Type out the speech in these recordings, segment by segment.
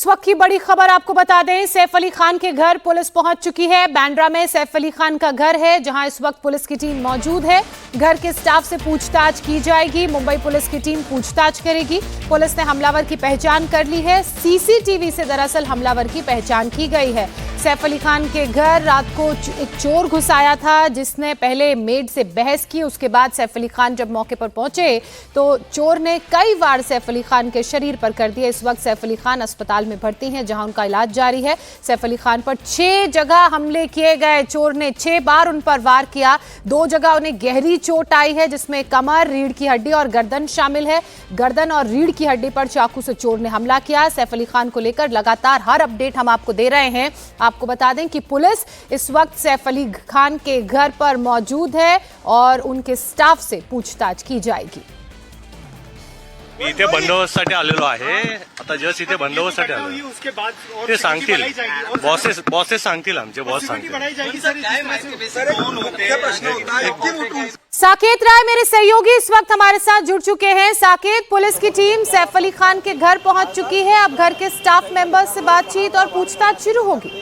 इस वक्त की बड़ी खबर आपको बता दें, सैफ अली खान के घर पुलिस पहुंच चुकी है। बांद्रा में सैफ अली खान का घर है, जहां इस वक्त पुलिस की टीम मौजूद है। घर के स्टाफ से पूछताछ की जाएगी। मुंबई पुलिस की टीम पूछताछ करेगी। पुलिस ने हमलावर की पहचान कर ली है। सीसीटीवी से दरअसल हमलावर की पहचान की गई है। सैफ अली खान के घर रात को एक चोर घुस आया था, जिसने पहले मेड से बहस की। उसके बाद सैफ अली खान जब मौके पर पहुंचे तो चोर ने कई वार सैफ अली खान के शरीर पर कर दिए। इस वक्त सैफ अली खान अस्पताल में भर्ती हैं, जहां उनका इलाज जारी है। सैफ अली खान पर 6 जगह हमले किए गए। चोर ने 6 बार उन पर वार किया। 2 जगह उन्हें गहरी चोट आई है, जिसमें कमर, रीढ़ की हड्डी और गर्दन शामिल है। गर्दन और रीढ़ की हड्डी पर चाकू से चोर ने हमला किया। सैफ अली खान को लेकर लगातार हर अपडेट हम आपको दे रहे हैं। आपको बता दें कि पुलिस इस वक्त सैफ अली खान के घर पर मौजूद है और उनके स्टाफ से पूछताछ की जाएगी। मी इथे बंदोबस्तासाठी आलेलो आहे। आता जस्ट इथे बंदोबस्तासाठी आलो, ते सांगतील, बॉसेस सांगतील, आमचे बॉस सांगतील। साकेत राय मेरे सहयोगी इस वक्त हमारे साथ जुड़ चुके हैं। साकेत, पुलिस की टीम सैफ अली खान के घर पहुंच चुकी है। अब घर के स्टाफ मेंबर्स से बातचीत और पूछताछ शुरू होगी।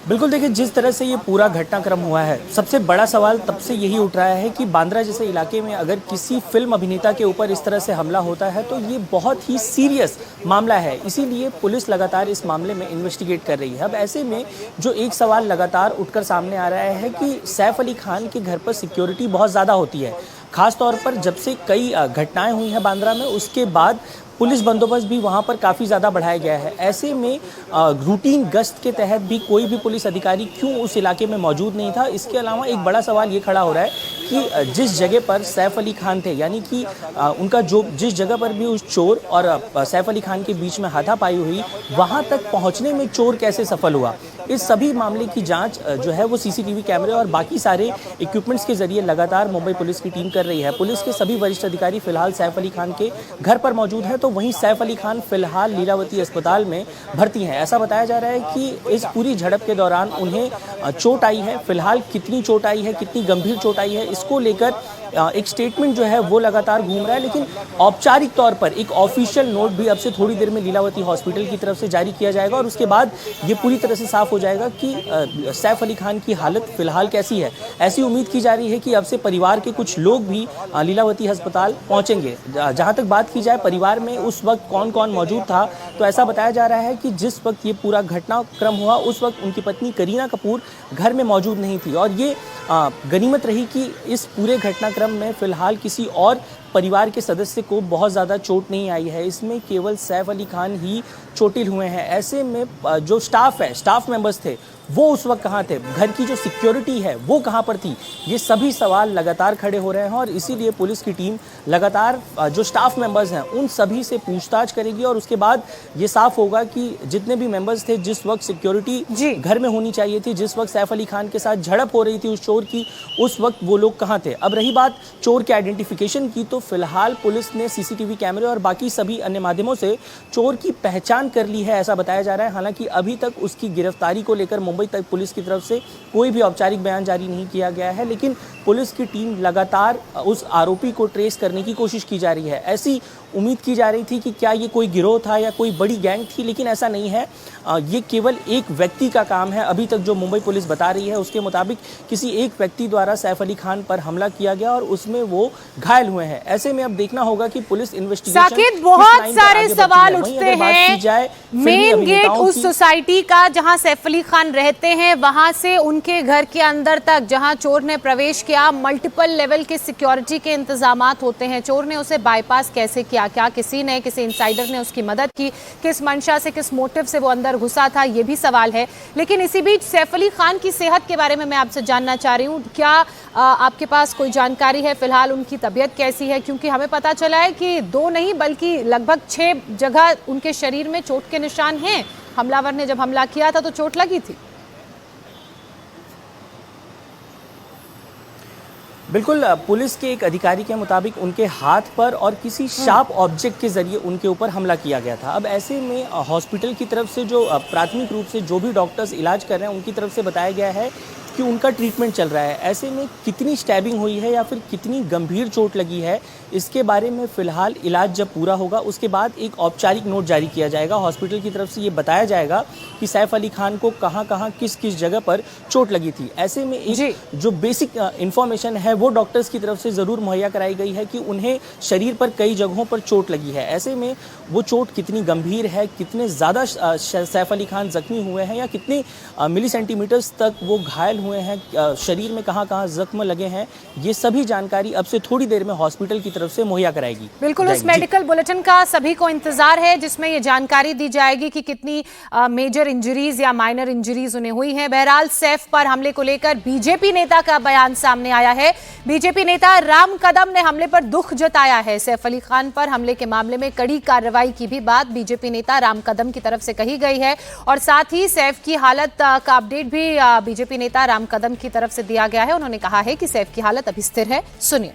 बिल्कुल, देखिए जिस तरह से ये पूरा घटनाक्रम हुआ है, सबसे बड़ा सवाल तब से यही उठ रहा है कि बांद्रा जैसे इलाके में अगर किसी फिल्म अभिनेता के ऊपर इस तरह से हमला होता है तो ये बहुत ही सीरियस मामला है। इसीलिए पुलिस लगातार इस मामले में इन्वेस्टिगेट कर रही है। अब ऐसे में जो एक सवाल लगातार उठकर सामने आ रहा है कि सैफ अली खान के घर पर सिक्योरिटी बहुत ज़्यादा होती है, खासतौर पर जब से कई घटनाएं हुई हैं बांद्रा में, उसके बाद पुलिस बंदोबस्त भी वहाँ पर काफ़ी ज़्यादा बढ़ाया गया है। ऐसे में रूटीन गश्त के तहत भी कोई भी पुलिस अधिकारी क्यों उस इलाके में मौजूद नहीं था। इसके अलावा एक बड़ा सवाल ये खड़ा हो रहा है कि जिस जगह पर सैफ अली खान थे, यानी कि उनका जो जिस जगह पर भी उस चोर और सैफ अली खान के बीच में हाथापाई हुई, वहाँ तक पहुँचने में चोर कैसे सफल हुआ। इस सभी मामले की जांच जो है वो सीसीटीवी कैमरे और बाकी सारे इक्विपमेंट्स के जरिए लगातार मुंबई पुलिस की टीम कर रही है। पुलिस के सभी वरिष्ठ अधिकारी फिलहाल सैफ अली खान के घर पर मौजूद हैं, तो वहीं सैफ अली खान फिलहाल लीलावती अस्पताल में भर्ती हैं। ऐसा बताया जा रहा है कि इस पूरी झड़प के दौरान उन्हें चोट आई है। फिलहाल कितनी चोट आई है, कितनी गंभीर चोट आई है, इसको लेकर एक स्टेटमेंट जो है वो लगातार घूम रहा है। लेकिन औपचारिक तौर पर एक ऑफिशियल नोट भी अब से थोड़ी देर में लीलावती हॉस्पिटल की तरफ से जारी किया जाएगा और उसके बाद ये पूरी तरह से साफ हो जाएगा कि सैफ अली खान की हालत फिलहाल कैसी है। ऐसी उम्मीद की जा रही है कि अब से परिवार के कुछ लोग भी लीलावती अस्पताल पहुंचेंगे। जहां तक बात की जाए परिवार में उस वक्त कौन कौन मौजूद था, तो ऐसा बताया जा रहा है कि जिस वक्त ये पूरा घटनाक्रम हुआ उस वक्त उनकी पत्नी करीना कपूर घर में मौजूद नहीं थी। और ये गनीमत रही कि इस पूरे घटनाक्रम में फिलहाल किसी और परिवार के सदस्य को बहुत ज़्यादा चोट नहीं आई है। इसमें केवल सैफ अली खान ही चोटिल हुए हैं। ऐसे में जो स्टाफ मेंबर्स थे वो उस वक्त कहाँ थे, घर की जो सिक्योरिटी है वो कहाँ पर थी, ये सभी सवाल लगातार खड़े हो रहे हैं। और इसीलिए पुलिस की टीम लगातार जो स्टाफ मेंबर्स हैं उन सभी से पूछताछ करेगी और उसके बाद ये साफ होगा कि जितने भी मेंबर्स थे, जिस वक्त सिक्योरिटी घर में होनी चाहिए थी, जिस वक्त सैफ अली खान के साथ झड़प हो रही थी उस चोर की, उस वक्त वो लोग कहाँ थे। अब रही बात चोर के आइडेंटिफिकेशन की, तो फिलहाल पुलिस ने सीसीटीवी कैमरे और बाकी सभी अन्य माध्यमों से चोर की पहचान कर ली है, ऐसा बताया जा रहा है। हालांकि अभी तक उसकी गिरफ्तारी को लेकर मुंबई तक पुलिस की तरफ से कोई भी औपचारिक बयान जारी नहीं किया गया है, लेकिन पुलिस की टीम लगातार उस आरोपी को ट्रेस करने की कोशिश की जा रही है। ऐसी उम्मीद की जा रही थी कि क्या ये कोई गिरोह था या कोई बड़ी गैंग थी, लेकिन ऐसा नहीं है। ये केवल एक व्यक्ति का काम है। अभी तक जो मुंबई पुलिस बता रही है उसके मुताबिक किसी एक व्यक्ति द्वारा सैफ अली खान पर हमला किया गया और उसमें वो घायल हुए हैं। ऐसे में अब देखना होगा कि पुलिस इन्वेस्टिगेशन, साकेत, बहुत सारे सवाल उठते हैं। मेन गेट उस सोसाइटी का जहां सैफ अली खान रहते हैं, वहां से उनके घर के अंदर तक जहां चोर ने प्रवेश किया, मल्टीपल लेवल के सिक्योरिटी के इंतजामात होते हैं। चोर ने उसे बाईपास कैसे किया, क्या किसी इनसाइडर ने उसकी मदद की, किस मंशा से, किस मोटिव से वो अंदर घुसा था, ये भी सवाल है। लेकिन इसी बीच सैफ अली खान की सेहत के बारे में मैं आपसे जानना चाह रही हूँ। क्या आपके पास कोई जानकारी है फिलहाल उनकी तबीयत कैसी है? क्योंकि हमें पता चला है कि 2 नहीं बल्कि लगभग 6 जगह उनके शरीर में चोट के निशान हैं। हमलावर ने जब हमला किया था तो चोट लगी थी। बिल्कुल, पुलिस के एक अधिकारी के मुताबिक उनके हाथ पर और किसी शार्प ऑब्जेक्ट के जरिए उनके ऊपर हमला किया गया था। अब ऐसे में हॉस्पिटल की तरफ से जो प्राथमिक रूप से जो भी डॉक्टर्स इलाज कर रहे हैं उनकी तरफ से बताया गया है कि उनका ट्रीटमेंट चल रहा है। ऐसे में कितनी स्टैबिंग हुई है या फिर कितनी गंभीर चोट लगी है, इसके बारे में फिलहाल इलाज जब पूरा होगा उसके बाद एक औपचारिक नोट जारी किया जाएगा। हॉस्पिटल की तरफ से ये बताया जाएगा कि सैफ अली खान को कहां-कहां किस-किस जगह पर चोट लगी थी। ऐसे में एक जो बेसिक इंफॉर्मेशन है वो डॉक्टर्स की तरफ से ज़रूर मुहैया कराई गई है कि उन्हें शरीर पर कई जगहों पर चोट लगी है। ऐसे में वो चोट कितनी गंभीर है, कितने ज़्यादा सैफ अली खान जख्मी हुए हैं या कितने मिली सेंटीमीटर्स तक वो घायल हुए हैं, शरीर में कहां-कहां जख्म लगे हैं, ये सभी जानकारी अब से थोड़ी देर में हॉस्पिटल की तरफ से मुहैया कराएगी। बिल्कुल, उस मेडिकल बुलेटिन का सभी को इंतजार है जिसमें ये जानकारी दी जाएगी कि कितनी मेजर इंजरीज या माइनर इंजरीज उन्हें हुई हैं। बहरहाल सैफ पर हमले को लेकर बीजेपी नेता का बयान सामने आया है। बीजेपी नेता राम कदम ने हमले पर दुख जताया है। सैफ अली खान पर हमले के मामले में कड़ी कार्रवाई की भी बात बीजेपी नेता राम कदम की तरफ से कही गई है और साथ ही सैफ की हालत का अपडेट भी बीजेपी नेता राम कदम की तरफ से दिया गया है। उन्होंने कहा है कि सैफ की हालत अभी स्थिर है। सुनिए।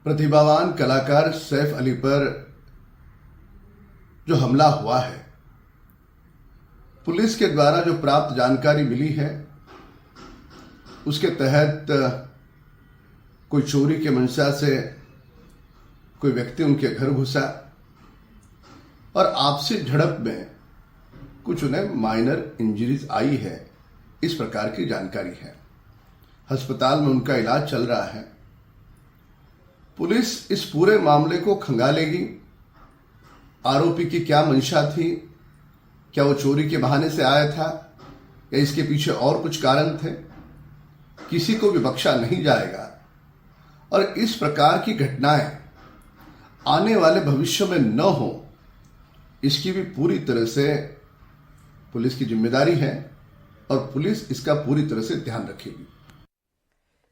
प्रतिभावान कलाकार सैफ अली पर जो हमला हुआ है, पुलिस के द्वारा जो प्राप्त जानकारी मिली है उसके तहत कोई चोरी के मंशा से कोई व्यक्ति उनके घर घुसा और आपसी झड़प में कुछ उन्हें माइनर इंजरीज आई है, इस प्रकार की जानकारी है। अस्पताल में उनका इलाज चल रहा है। पुलिस इस पूरे मामले को खंगालेगी। आरोपी की क्या मंशा थी, क्या वो चोरी के बहाने से आया था या इसके पीछे और कुछ कारण थे, किसी को भी बख्शा नहीं जाएगा और इस प्रकार की घटनाएं आने वाले भविष्य में न हो, इसकी भी पूरी तरह से पुलिस की जिम्मेदारी है और पुलिस इसका पूरी तरह से ध्यान रखेगी।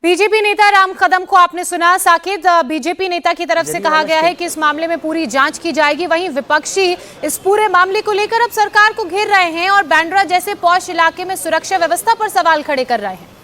बीजेपी नेता राम कदम को आपने सुना। साकेत, बीजेपी नेता की तरफ से कहा गया है कि इस मामले में पूरी जांच की जाएगी। वहीं विपक्षी इस पूरे मामले को लेकर अब सरकार को घेर रहे हैं और बांद्रा जैसे पॉश इलाके में सुरक्षा व्यवस्था पर सवाल खड़े कर रहे हैं।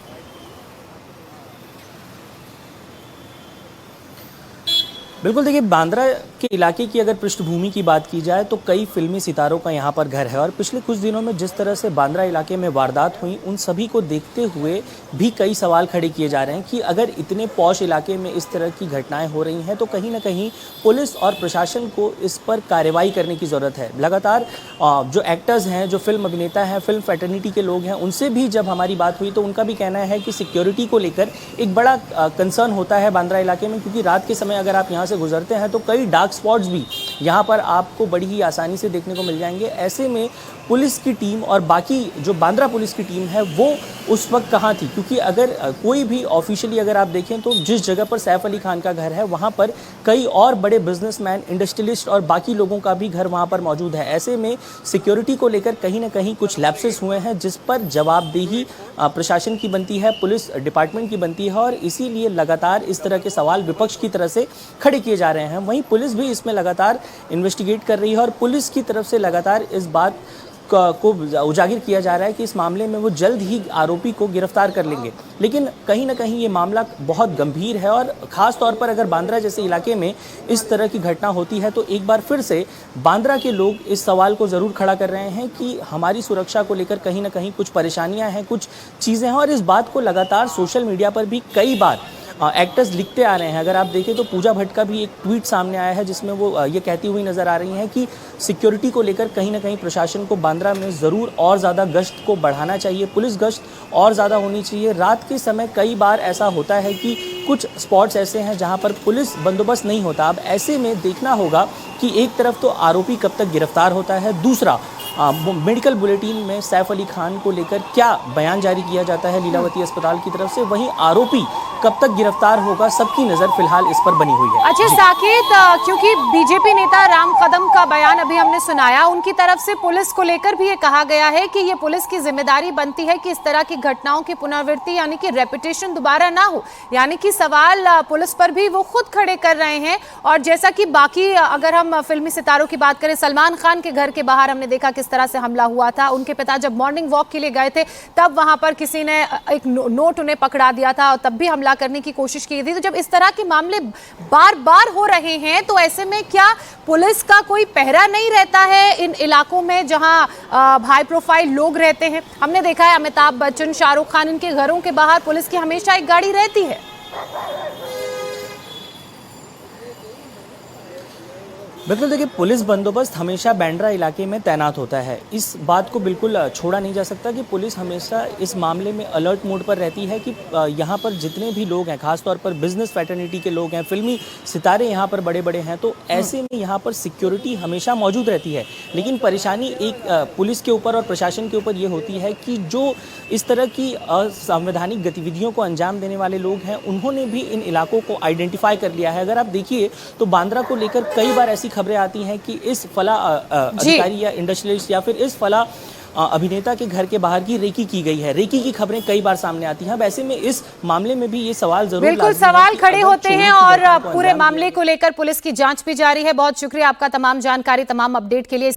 बिल्कुल, देखिए बांद्रा के इलाके की अगर पृष्ठभूमि की बात की जाए तो कई फिल्मी सितारों का यहाँ पर घर है और पिछले कुछ दिनों में जिस तरह से बांद्रा इलाके में वारदात हुई उन सभी को देखते हुए भी कई सवाल खड़े किए जा रहे हैं कि अगर इतने पॉश इलाके में इस तरह की घटनाएं हो रही हैं तो कहीं ना कहीं पुलिस और प्रशासन को इस पर कार्रवाई करने की ज़रूरत है। लगातार जो एक्टर्स हैं, जो फिल्म अभिनेता हैं, फिल्म फ्रेटर्निटी के लोग हैं, उनसे भी जब हमारी बात हुई तो उनका भी कहना है कि सिक्योरिटी को लेकर एक बड़ा कंसर्न होता है बांद्रा इलाके में, क्योंकि रात के समय अगर आप यहाँ से गुजरते हैं तो कई डार्क स्पॉट्स भी यहाँ पर आपको बड़ी ही आसानी से देखने को मिल जाएंगे। ऐसे में पुलिस की टीम और बाकी जो बांद्रा पुलिस की टीम है वो उस वक्त कहाँ थी, क्योंकि अगर कोई भी ऑफिशियली अगर आप देखें तो जिस जगह पर सैफ अली खान का घर है वहाँ पर कई और बड़े बिजनेसमैन, इंडस्ट्रियलिस्ट और बाकी लोगों का भी घर वहाँ पर मौजूद है। ऐसे में सिक्योरिटी को लेकर कहीं ना कहीं कुछ लैप्सेस हुए हैं जिस पर जवाबदेही प्रशासन की बनती है, पुलिस डिपार्टमेंट की बनती है और इसीलिए लगातार इस तरह के सवाल विपक्ष की तरफ से खड़े किए जा रहे हैं। वहीं पुलिस भी इसमें लगातार इन्वेस्टिगेट कर रही है और पुलिस की तरफ से लगातार इस बात को उजागर किया जा रहा है कि इस मामले में वो जल्द ही आरोपी को गिरफ्तार कर लेंगे। लेकिन कहीं ना कहीं ये मामला बहुत गंभीर है और ख़ास तौर पर अगर बांद्रा जैसे इलाके में इस तरह की घटना होती है तो एक बार फिर से बांद्रा के लोग इस सवाल को ज़रूर खड़ा कर रहे हैं कि हमारी सुरक्षा को लेकर कहीं ना कहीं कुछ परेशानियाँ हैं, कुछ चीज़ें हैं और इस बात को लगातार सोशल मीडिया पर भी कई बार एक्टर्स लिखते आ रहे हैं। अगर आप देखें तो पूजा भट्ट का भी एक ट्वीट सामने आया है जिसमें वो ये कहती हुई नज़र आ रही हैं कि सिक्योरिटी को लेकर कहीं ना कहीं प्रशासन को बांद्रा में ज़रूर और ज़्यादा गश्त को बढ़ाना चाहिए, पुलिस गश्त और ज़्यादा होनी चाहिए। रात के समय कई बार ऐसा होता है कि कुछ स्पॉट्स ऐसे हैं जहां पर पुलिस बंदोबस्त नहीं होता। अब ऐसे में देखना होगा कि एक तरफ तो आरोपी कब तक गिरफ्तार होता है, दूसरा मेडिकल बुलेटिन में सैफ अली खान को लेकर क्या बयान जारी किया जाता है लीलावती अस्पताल की तरफ से, वहीं आरोपी कब तक गिरफ्तार होगा, सबकी नज़र फिलहाल इस पर बनी हुई है। अच्छा साकेत, क्योंकि बीजेपी नेता राम कदम का बयान अभी हमने सुनाया, उनकी तरफ से पुलिस को लेकर भी ये कहा गया है कि ये पुलिस की जिम्मेदारी बनती है कि इस तरह की घटनाओं की पुनरावृत्ति यानी कि रेपिटेशन दोबारा ना हो, यानी कि सवाल पुलिस पर भी वो खुद खड़े कर रहे हैं। और जैसा कि बाकी अगर हम फिल्मी सितारों की बात करें, सलमान खान के घर के बाहर हमने देखा किस तरह से हमला हुआ था। उनके पिता जब मॉर्निंग वॉक के लिए गए थे तब वहां पर किसी ने एक नोट उन्हें पकड़ा दिया था और तब भी हमला करने की कोशिश की थी। तो जब इस तरह के मामले बार बार हो रहे हैं तो ऐसे में क्या पुलिस का कोई पहरा नहीं रहता है इन इलाकों में जहां हाई प्रोफाइल लोग रहते हैं? हमने देखा है अमिताभ बच्चन, शाहरुख खान, इनके घरों के बाहर पुलिस की हमेशा एक गाड़ी रहती है। बिल्कुल देखिए, पुलिस बंदोबस्त हमेशा बांद्रा इलाके में तैनात होता है। इस बात को बिल्कुल छोड़ा नहीं जा सकता कि पुलिस हमेशा इस मामले में अलर्ट मोड पर रहती है कि यहाँ पर जितने भी लोग हैं, खासतौर पर बिजनेस फैटर्निटी के लोग हैं, फिल्मी सितारे यहाँ पर बड़े बड़े हैं, तो ऐसे में यहाँ पर सिक्योरिटी हमेशा मौजूद रहती है। लेकिन परेशानी एक पुलिस के ऊपर और प्रशासन के ऊपर ये होती है कि जो इस तरह की असंवैधानिक गतिविधियों को अंजाम देने वाले लोग हैं, उन्होंने भी इन इलाकों को आइडेंटिफाई कर लिया है। अगर आप देखिए तो बांद्रा को लेकर कई बार ऐसी खबरें आती हैं कि इस फला अधिकारी या इंडस्ट्रियलिस्ट या फिर इस फला अभिनेता के घर के बाहर की रेकी की गई है। रेकी की खबरें कई बार सामने आती हैं। अब ऐसे में इस मामले में भी ये सवाल जरूर बिल्कुल सवाल खड़े होते हैं और पूरे मामले को लेकर पुलिस की जांच भी जारी है। बहुत शुक्रिया आपका तमाम जानकारी, तमाम अपडेट के लिए।